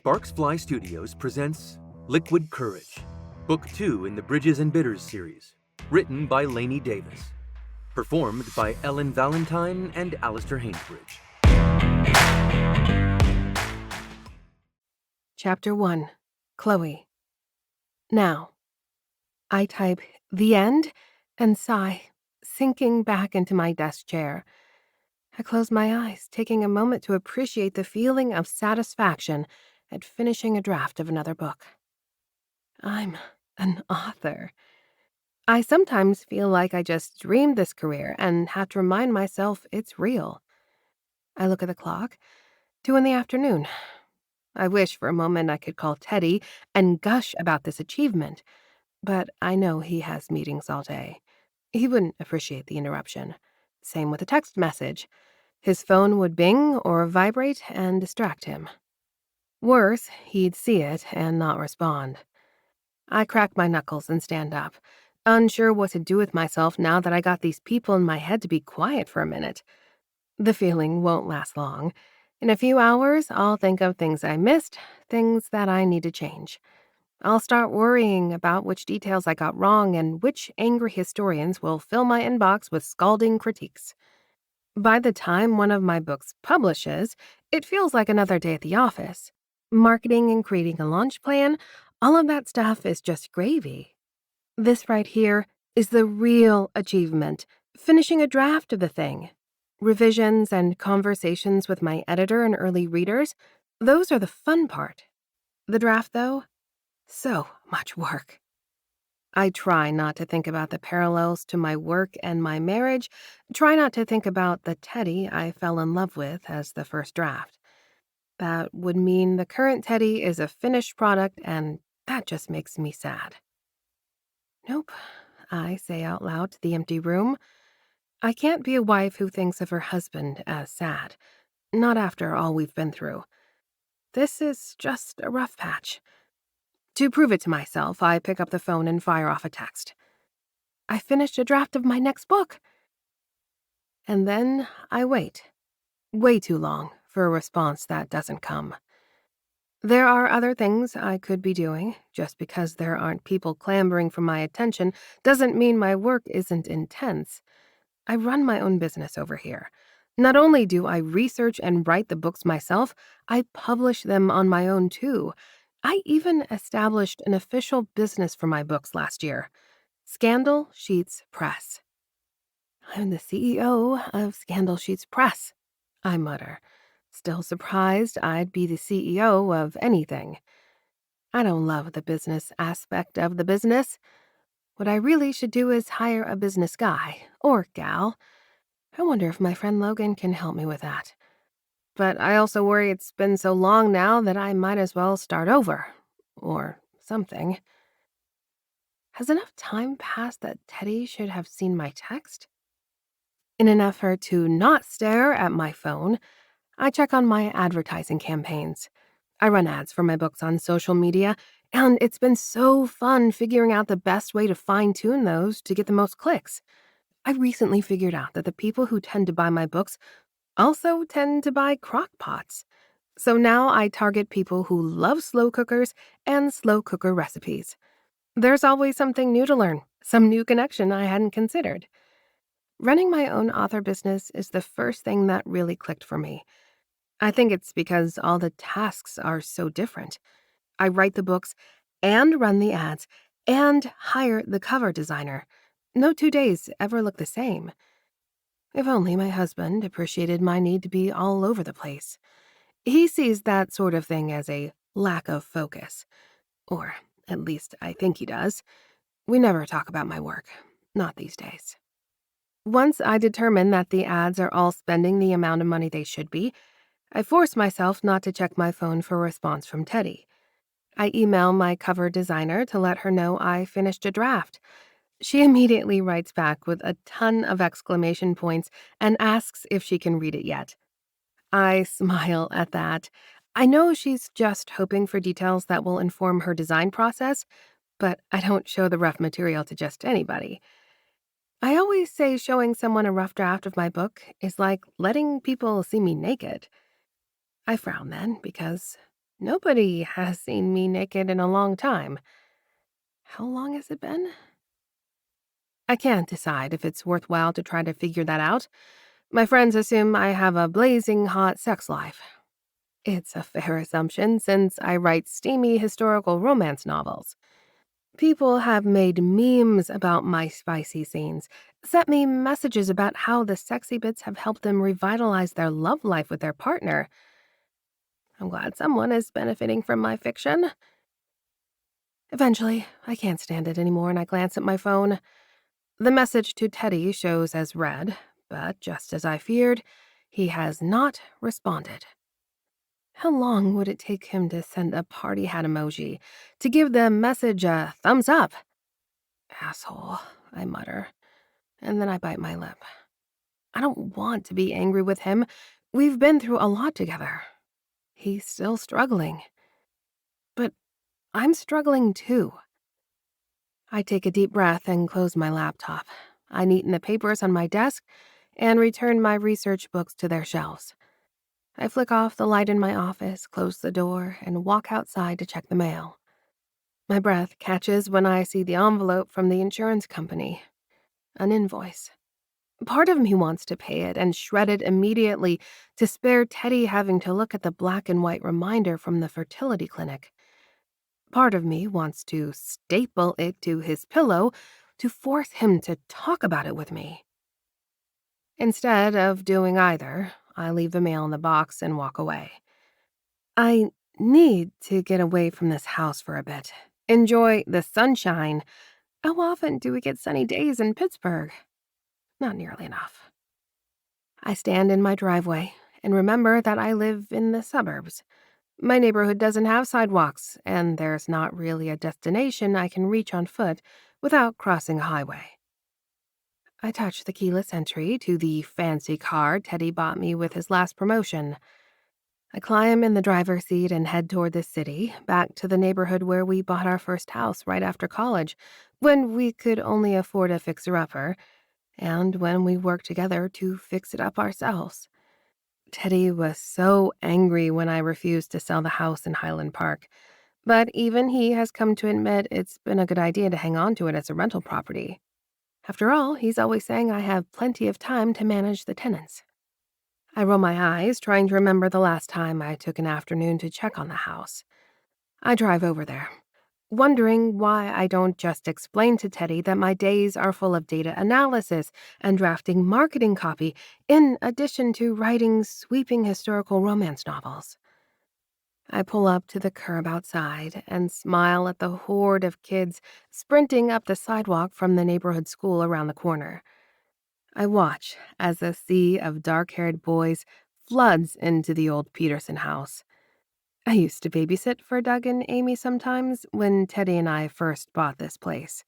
Sparks Fly Studios presents Liquid Courage, Book 2 in the Bridges and Bitters series, written by Lainey Davis, performed by Ehlen, Valentine and Alastair Haynesbridge. Chapter 1. Chloe. Now. I type the end and sigh, sinking back into my desk chair. I close my eyes, taking a moment to appreciate the feeling of satisfaction at finishing a draft of another book. I'm an author. I sometimes feel like I just dreamed this career and have to remind myself it's real. I look at the clock. 2 in the afternoon. I wish for a moment I could call Teddy and gush about this achievement, but I know he has meetings all day. He wouldn't appreciate the interruption. Same with a text message. His phone would bing or vibrate and distract him. Worse, he'd see it and not respond. I crack my knuckles and stand up, unsure what to do with myself now that I got these people in my head to be quiet for a minute. The feeling won't last long. In a few hours, I'll think of things I missed, things that I need to change. I'll start worrying about which details I got wrong and which angry historians will fill my inbox with scalding critiques. By the time one of my books publishes, it feels like another day at the office. Marketing and creating a launch plan, all of that stuff is just gravy. This right here is the real achievement, finishing a draft of the thing. Revisions and conversations with my editor and early readers, those are the fun part. The draft, though, so much work. I try not to think about the parallels to my work and my marriage, try not to think about the Teddy I fell in love with as the first draft. That would mean the current Teddy is a finished product, and that just makes me sad. Nope, I say out loud to the empty room. I can't be a wife who thinks of her husband as sad, not after all we've been through. This is just a rough patch. To prove it to myself, I pick up the phone and fire off a text. I finished a draft of my next book. And then I wait. Way too long for a response that doesn't come. There are other things I could be doing. Just because there aren't people clamoring for my attention doesn't mean my work isn't intense. I run my own business over here. Not only do I research and write the books myself, I publish them on my own too. I even established an official business for my books last year. Scandal Sheets Press. I'm the CEO of Scandal Sheets Press, I mutter, still surprised I'd be the CEO of anything. I don't love the business aspect of the business. What I really should do is hire a business guy, or gal. I wonder if my friend Logan can help me with that. But I also worry it's been so long now that I might as well start over. Or something. Has enough time passed that Teddy should have seen my text? In an effort to not stare at my phone, I check on my advertising campaigns. I run ads for my books on social media, and it's been so fun figuring out the best way to fine-tune those to get the most clicks. I recently figured out that the people who tend to buy my books also tend to buy crock pots. So now I target people who love slow cookers and slow cooker recipes. There's always something new to learn, some new connection I hadn't considered. Running my own author business is the first thing that really clicked for me. I think it's because all the tasks are so different. I write the books and run the ads and hire the cover designer. No 2 days ever look the same. If only my husband appreciated my need to be all over the place. He sees that sort of thing as a lack of focus. Or at least I think he does. We never talk about my work. Not these days. Once I determine that the ads are all spending the amount of money they should be, I force myself not to check my phone for a response from Teddy. I email my cover designer to let her know I finished a draft. She immediately writes back with a ton of exclamation points and asks if she can read it yet. I smile at that. I know she's just hoping for details that will inform her design process, but I don't show the rough material to just anybody. I always say showing someone a rough draft of my book is like letting people see me naked. I frown then, because Nobody has seen me naked in a long time. How long has it been? I can't decide if it's worthwhile to try to figure that out. My friends assume I have a blazing hot sex life. It's a fair assumption since I write steamy historical romance novels. People have made memes about my spicy scenes, sent me messages about how the sexy bits have helped them revitalize their love life with their partner. I'm glad someone is benefiting from my fiction. Eventually, I can't stand it anymore and I glance at my phone. The message to Teddy shows as read, but just as I feared, he has not responded. How long would it take him to send a party hat emoji, to give the message a thumbs up? Asshole, I mutter, and then I bite my lip. I don't want to be angry with him. We've been through a lot together. He's still struggling. But I'm struggling too. I take a deep breath and close my laptop. I neaten the papers on my desk and return my research books to their shelves. I flick off the light in my office, close the door, and walk outside to check the mail. My breath catches when I see the envelope from the insurance company. An invoice. Part of me wants to pay it and shred it immediately to spare Teddy having to look at the black and white reminder from the fertility clinic. Part of me wants to staple it to his pillow to force him to talk about it with me. Instead of doing either, I leave the mail in the box and walk away. I need to get away from this house for a bit. Enjoy the sunshine. How often do we get sunny days in Pittsburgh? Not nearly enough. I stand in my driveway and remember that I live in the suburbs. My neighborhood doesn't have sidewalks, and there's not really a destination I can reach on foot without crossing a highway. I touch the keyless entry to the fancy car Teddy bought me with his last promotion. I climb in the driver's seat and head toward the city, back to the neighborhood where we bought our first house right after college, when we could only afford a fixer-upper, and when we worked together to fix it up ourselves. Teddy was so angry when I refused to sell the house in Highland Park, but even he has come to admit it's been a good idea to hang on to it as a rental property. After all, he's always saying I have plenty of time to manage the tenants. I roll my eyes, trying to remember the last time I took an afternoon to check on the house. I drive over there, wondering why I don't just explain to Teddy that my days are full of data analysis and drafting marketing copy, in addition to writing sweeping historical romance novels. I pull up to the curb outside and smile at the horde of kids sprinting up the sidewalk from the neighborhood school around the corner. I watch as a sea of dark-haired boys floods into the old Peterson house. I used to babysit for Doug and Amy sometimes when Teddy and I first bought this place.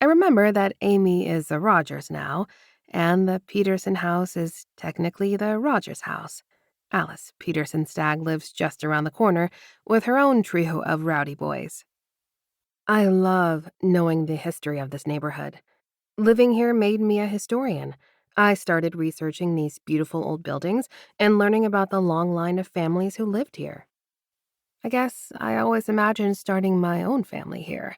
I remember that Amy is the Rogers now, and the Peterson house is technically the Rogers house. Alice Peterson Stagg lives just around the corner with her own trio of rowdy boys. I love knowing the history of this neighborhood. Living here made me a historian. I started researching these beautiful old buildings and learning about the long line of families who lived here. I guess I always imagined starting my own family here.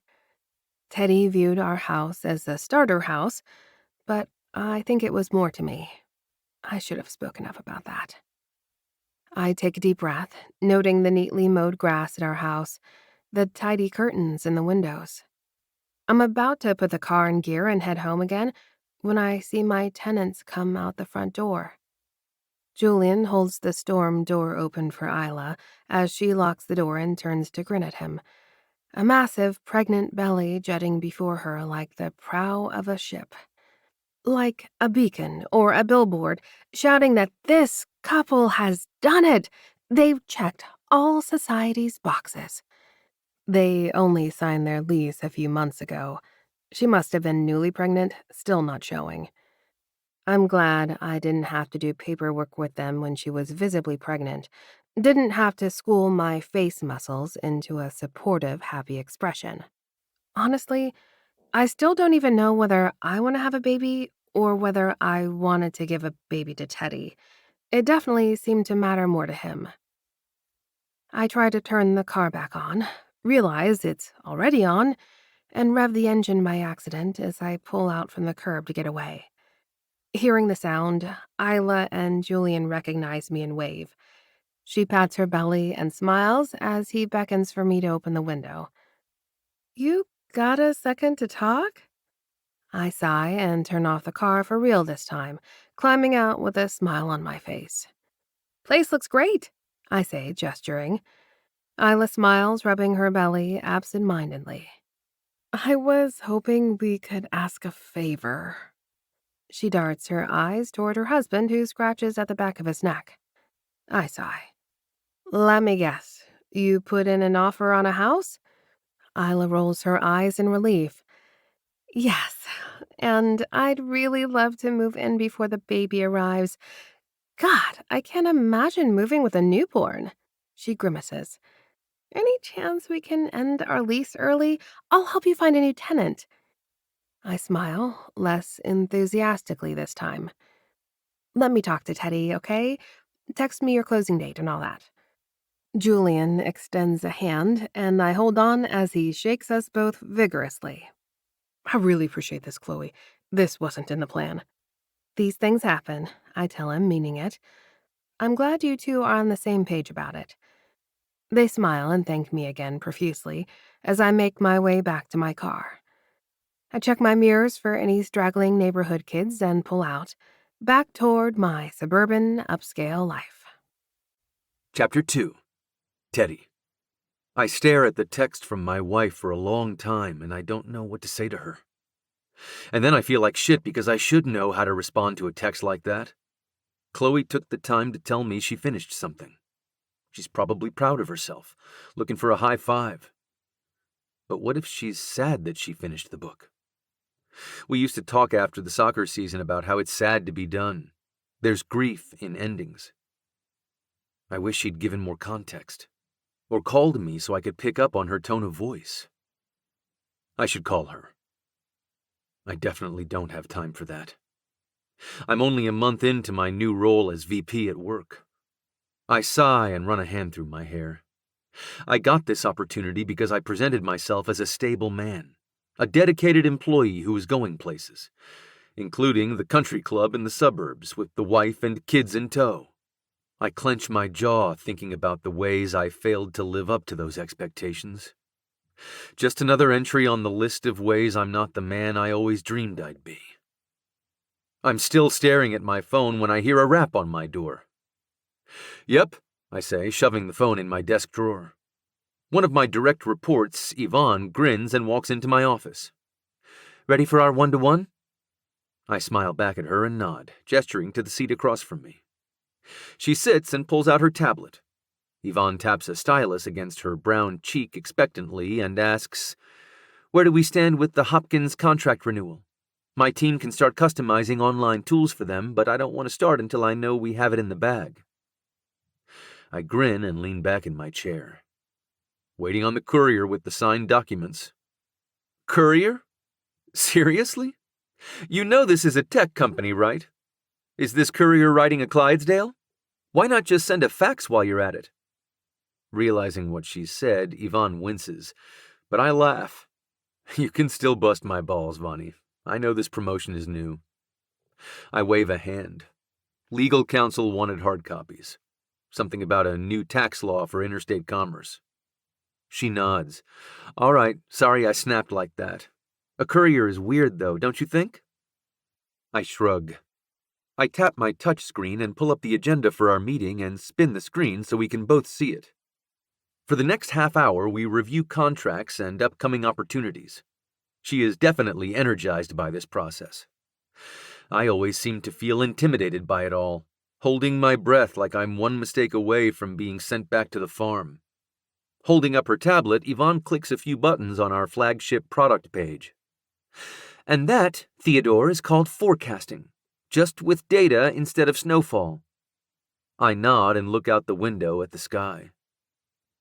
Teddy viewed our house as a starter house, but I think it was more to me. I should have spoken up about that. I take a deep breath, noting the neatly mowed grass at our house, the tidy curtains in the windows. I'm about to put the car in gear and head home again when I see my tenants come out the front door. Julian holds the storm door open for Isla as she locks the door and turns to grin at him, a massive, pregnant belly jutting before her like the prow of a ship. Like a beacon or a billboard shouting that this couple has done it. They've checked all society's boxes. They only signed their lease a few months ago. She must have been newly pregnant, still not showing. I'm glad I didn't have to do paperwork with them when she was visibly pregnant. Didn't have to school my face muscles into a supportive, happy expression. Honestly, I still don't even know whether I want to have a baby or whether I wanted to give a baby to Teddy. It definitely seemed to matter more to him. I try to turn the car back on, realize it's already on, and rev the engine by accident as I pull out from the curb to get away. Hearing the sound, Isla and Julian recognize me and wave. She pats her belly and smiles as he beckons for me to open the window. "You got a second to talk?" I sigh and turn off the car for real this time, climbing out with a smile on my face. "Place looks great," I say, gesturing. Isla smiles, rubbing her belly absent-mindedly. "I was hoping we could ask a favor." She darts her eyes toward her husband, who scratches at the back of his neck. I sigh. "Let me guess. You put in an offer on a house?" Isla rolls her eyes in relief. "Yes, and I'd really love to move in before the baby arrives. God, I can't imagine moving with a newborn." She grimaces. "Any chance we can end our lease early? I'll help you find a new tenant." I smile, less enthusiastically this time. "Let me talk to Teddy, okay? Text me your closing date and all that." Julian extends a hand, and I hold on as he shakes us both vigorously. "I really appreciate this, Chloe. This wasn't in the plan." "These things happen," I tell him, meaning it. "I'm glad you two are on the same page about it." They smile and thank me again profusely as I make my way back to my car. I check my mirrors for any straggling neighborhood kids and pull out, back toward my suburban upscale life. Chapter 2. Teddy. I stare at the text from my wife for a long time, and I don't know what to say to her. And then I feel like shit because I should know how to respond to a text like that. Chloe took the time to tell me she finished something. She's probably proud of herself, looking for a high five. But what if she's sad that she finished the book? We used to talk after the soccer season about how it's sad to be done. There's grief in endings. I wish she'd given more context, or called me so I could pick up on her tone of voice. I should call her. I definitely don't have time for that. I'm only a month into my new role as VP at work. I sigh and run a hand through my hair. I got this opportunity because I presented myself as a stable man, a dedicated employee who was going places, including the country club in the suburbs with the wife and kids in tow. I clench my jaw thinking about the ways I failed to live up to those expectations. Just another entry on the list of ways I'm not the man I always dreamed I'd be. I'm still staring at my phone when I hear a rap on my door. "Yep," I say, shoving the phone in my desk drawer. One of my direct reports, Yvonne, grins and walks into my office. "Ready for our one-to-one?" I smile back at her and nod, gesturing to the seat across from me. She sits and pulls out her tablet. Yvonne taps a stylus against her brown cheek expectantly and asks, "Where do we stand with the Hopkins contract renewal? My team can start customizing online tools for them, but I don't want to start until I know we have it in the bag." I grin and lean back in my chair. Waiting on the courier with the signed documents. "Courier? Seriously? You know this is a tech company, right? Is this courier riding a Clydesdale? Why not just send a fax while you're at it?" Realizing what she said, Yvonne winces, but I laugh. "You can still bust my balls, Vonnie. I know this promotion is new." I wave a hand. Legal counsel wanted hard copies. Something about a new tax law for interstate commerce. She nods. "All right, sorry I snapped like that. A courier is weird, though, don't you think?" I shrug. I tap my touchscreen and pull up the agenda for our meeting and spin the screen so we can both see it. For the next half hour, we review contracts and upcoming opportunities. She is definitely energized by this process. I always seem to feel intimidated by it all, holding my breath like I'm one mistake away from being sent back to the farm. Holding up her tablet, Yvonne clicks a few buttons on our flagship product page. "And that, Theodore, is called forecasting, just with data instead of snowfall." I nod and look out the window at the sky.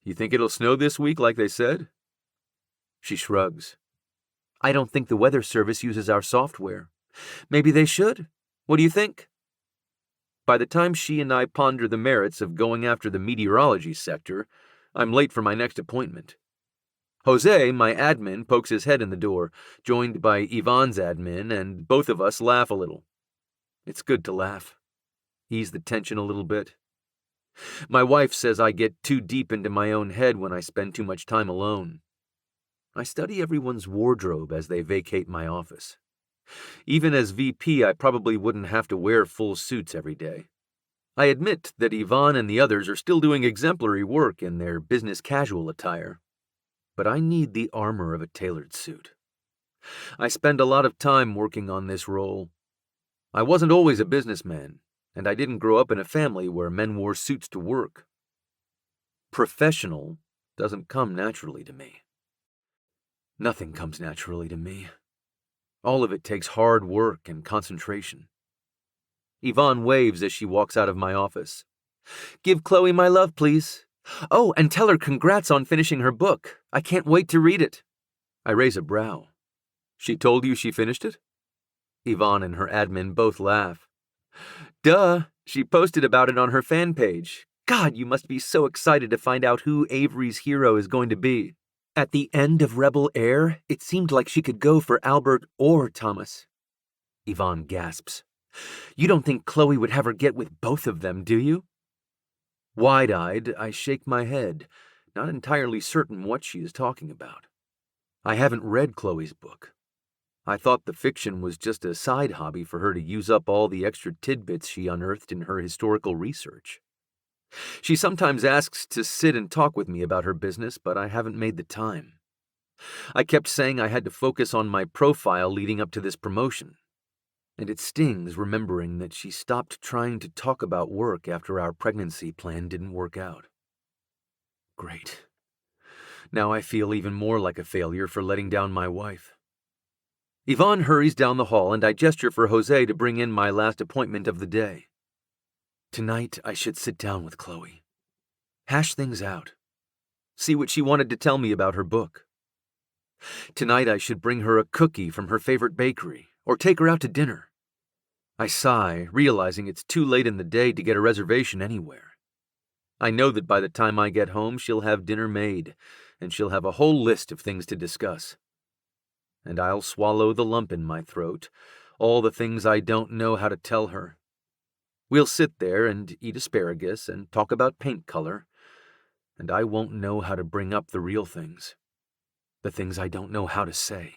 "You think it'll snow this week like they said?" She shrugs. "I don't think the Weather Service uses our software. Maybe they should. What do you think?" By the time she and I ponder the merits of going after the meteorology sector, I'm late for my next appointment. Jose, my admin, pokes his head in the door, joined by Yvonne's admin, and both of us laugh a little. It's good to laugh. Ease the tension a little bit. My wife says I get too deep into my own head when I spend too much time alone. I study everyone's wardrobe as they vacate my office. Even as VP, I probably wouldn't have to wear full suits every day. I admit that Yvonne and the others are still doing exemplary work in their business casual attire. But I need the armor of a tailored suit. I spend a lot of time working on this role. I wasn't always a businessman, and I didn't grow up in a family where men wore suits to work. Professional doesn't come naturally to me. Nothing comes naturally to me. All of it takes hard work and concentration. Yvonne waves as she walks out of my office. Give Chloe my love, please. Oh, and tell her congrats on finishing her book. I can't wait to read it. I raise a brow. She told you she finished it? Yvonne and her admin both laugh. Duh, she posted about it on her fan page. God, you must be so excited to find out who Avery's hero is going to be. At the end of Rebel Air, it seemed like she could go for Albert or Thomas. Yvonne gasps. You don't think Chloe would have her get with both of them, do you? Wide-eyed, I shake my head, not entirely certain what she is talking about. I haven't read Chloe's book. I thought the fiction was just a side hobby for her to use up all the extra tidbits she unearthed in her historical research. She sometimes asks to sit and talk with me about her business, but I haven't made the time. I kept saying I had to focus on my profile leading up to this promotion, and it stings remembering that she stopped trying to talk about work after our pregnancy plan didn't work out. Great. Now I feel even more like a failure for letting down my wife. Yvonne hurries down the hall, and I gesture for Jose to bring in my last appointment of the day. Tonight, I should sit down with Chloe. Hash things out. See what she wanted to tell me about her book. Tonight, I should bring her a cookie from her favorite bakery, or take her out to dinner. I sigh, realizing it's too late in the day to get a reservation anywhere. I know that by the time I get home, she'll have dinner made, and she'll have a whole list of things to discuss. And I'll swallow the lump in my throat, all the things I don't know how to tell her. We'll sit there and eat asparagus and talk about paint color, and I won't know how to bring up the real things, the things I don't know how to say.